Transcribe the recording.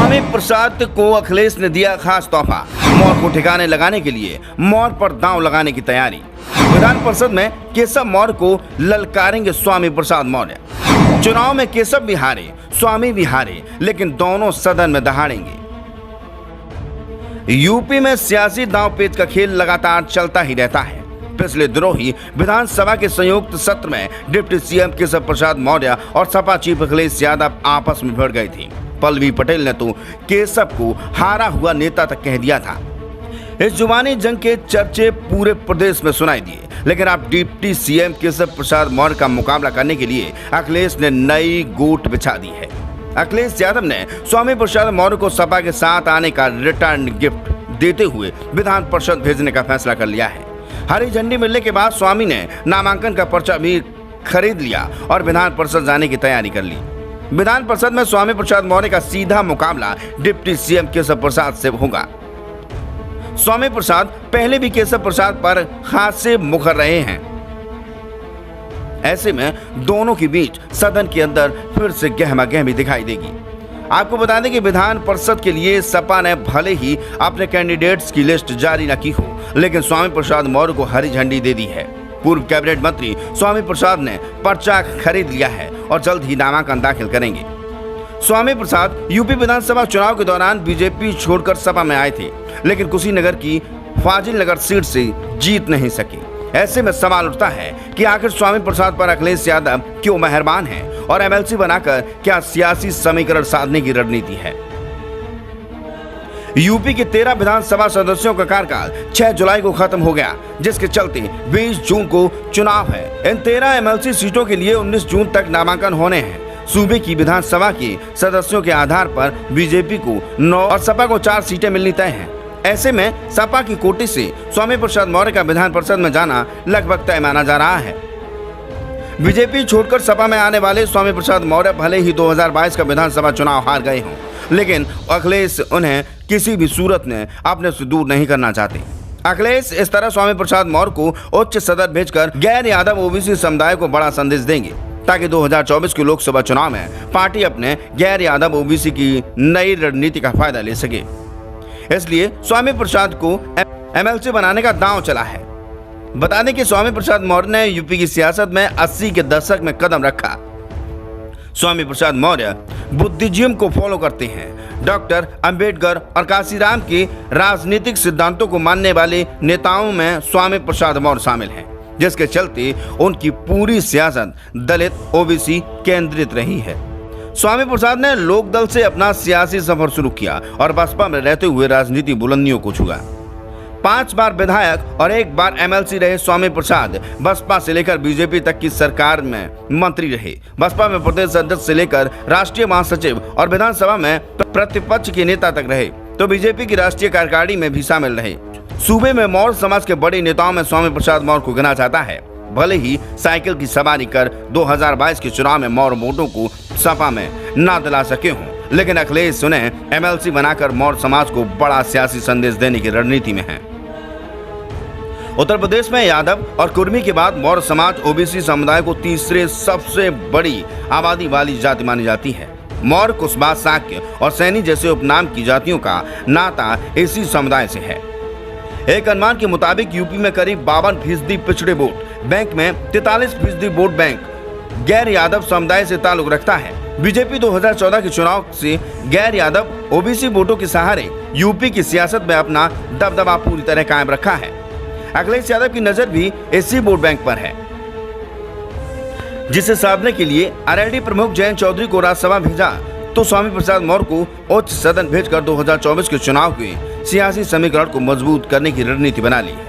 स्वामी प्रसाद को अखिलेश ने दिया खास तोहफा, मौर्य को ठिकाने लगाने के लिए मौर्य पर दांव लगाने की तैयारी। विधान परिषद में केशव मौर्य को ललकारेंगे स्वामी प्रसाद मौर्य। चुनाव में केशव भी हारे, स्वामी भी हारे, लेकिन दोनों सदन में दहाड़ेंगे। यूपी में सियासी दांव पेच का खेल लगातार चलता ही रहता है। पिछले दिनों ही विधानसभा के संयुक्त सत्र में डिप्टी सीएम केशव प्रसाद मौर्य और सपा चीफ अखिलेश यादव आपस में भिड़ गई थी। पल्लवी पटेल ने तो केशव को हारा हुआ नेता तक कह दिया था। इस जुबानी जंग के चर्चे पूरे प्रदेश में सुनाई दिए, लेकिन अब डिप्टी सीएम केशव प्रसाद मौर्य का मुकाबला करने के लिए अखिलेश ने नई गोट बिछा दी है। अखिलेश यादव ने स्वामी प्रसाद मौर्य को सपा के साथ आने का रिटर्न गिफ्ट देते हुए विधान परिषद भेजने का फैसला कर लिया है। हरी झंडी मिलने के बाद स्वामी ने नामांकन का पर्चा भी खरीद लिया और विधान परिषद जाने की तैयारी कर ली। विधान परिषद में स्वामी प्रसाद मौर्य का सीधा मुकाबला डिप्टी सीएम केशव प्रसाद से होगा। स्वामी प्रसाद पहले भी केशव प्रसाद पर खासे मुखर रहे हैं। ऐसे में दोनों के बीच सदन के अंदर फिर से गहमा गहमी दिखाई देगी। आपको बता दें कि विधान परिषद के लिए सपा ने भले ही अपने कैंडिडेट्स की लिस्ट जारी न की हो, लेकिन स्वामी प्रसाद मौर्य को हरी झंडी दे दी है। पूर्व कैबिनेट मंत्री स्वामी प्रसाद ने पर्चा खरीद लिया है और जल्द ही नामांकन दाखिल करेंगे। स्वामी प्रसाद यूपी विधानसभा चुनाव के दौरान बीजेपी छोड़कर सपा में आए थे, लेकिन कुशीनगर की फाजिल नगर सीट से जीत नहीं सके। ऐसे में सवाल उठता है कि आखिर स्वामी प्रसाद पर अखिलेश यादव क्यों मेहरबान हैं और एमएलसी बनाकर क्या सियासी समीकरण साधने की रणनीति है। यूपी के 13 विधानसभा सदस्यों का कार्यकाल 6 जुलाई को खत्म हो गया, जिसके चलते 20 जून को चुनाव है। इन 13 एमएलसी सीटों के लिए 19 जून तक नामांकन होने हैं। सूबे की विधानसभा के सदस्यों के आधार पर बीजेपी को 9 और सपा को 4 सीटें मिलनी तय हैं। ऐसे में सपा की कोटि से स्वामी प्रसाद मौर्य का विधान परिषद में जाना लगभग तय माना जा रहा है। बीजेपी छोड़कर सपा में आने वाले स्वामी प्रसाद मौर्य भले ही 2022 का विधानसभा चुनाव हार गए हों, लेकिन अखिलेश उन्हें किसी भी सूरत में अपने से दूर नहीं करना चाहते। अखिलेश इस तरह स्वामी प्रसाद मौर्य को उच्च सदन भेजकर गैर यादव ओबीसी समुदाय को बड़ा संदेश देंगे, ताकि 2024 के लोकसभा चुनाव में पार्टी अपने गैर यादव ओबीसी की नई रणनीति का फायदा ले सके। इसलिए स्वामी प्रसाद को एमएलसी बनाने का दांव चला है। बता दें कि स्वामी प्रसाद मौर्य ने यूपी की सियासत में 80 के दशक में कदम रखा। स्वामी प्रसाद मौर्य बुद्धिज्म को फॉलो करते हैं। डॉक्टर अंबेडकर और काशीराम के राजनीतिक सिद्धांतों को मानने वाले नेताओं में स्वामी प्रसाद मौर्य शामिल हैं, जिसके चलते उनकी पूरी सियासत दलित ओबीसी केंद्रित रही है। स्वामी प्रसाद ने लोकदल से अपना सियासी सफर शुरू किया और बसपा में रहते हुए राजनीति बुलंदियों को छुआ। 5 बार विधायक और 1 बार एमएलसी रहे स्वामी प्रसाद बसपा से लेकर बीजेपी तक की सरकार में मंत्री रहे। बसपा में प्रदेश अध्यक्ष से लेकर राष्ट्रीय महासचिव और विधानसभा में प्रतिपक्ष के नेता तक रहे, तो बीजेपी की राष्ट्रीय कार्यकारिणी में भी शामिल रहे। सूबे में मौर्य समाज के बड़े नेताओं में स्वामी प्रसाद मौर्य को गिना जाता है। भले ही साइकिल की सवारी कर 2022 के चुनाव में मौर्य वोटों को सपा में ना दिला सके हों, लेकिन अखिलेश उन्हें एमएलसी बनाकर मौर्य समाज को बड़ा सियासी संदेश देने की रणनीति में है। उत्तर प्रदेश में यादव और कुर्मी के बाद मौर्य समाज ओबीसी समुदाय को तीसरे सबसे बड़ी आबादी वाली जाति मानी जाती है। मौर्य, कुशवाहा, शाक्य और सैनी जैसे उपनाम की जातियों का नाता इसी समुदाय से है। एक अनुमान के मुताबिक यूपी में करीब 52% पिछड़े वोट बैंक में 43% वोट बैंक गैर यादव समुदाय से ताल्लुक रखता है। बीजेपी 2014 के चुनाव से गैर यादव ओबीसी वोटों के सहारे यूपी की सियासत में अपना दबदबा पूरी तरह कायम रखा है। अखिलेश यादव की नजर भी इसी वोट बैंक पर है, जिसे साधने के लिए आरएलडी प्रमुख जयंत चौधरी को राज्यसभा भेजा, तो स्वामी प्रसाद मौर्य को उच्च सदन भेजकर 2024 के चुनाव के सियासी समीकरण को मजबूत करने की रणनीति बना ली है।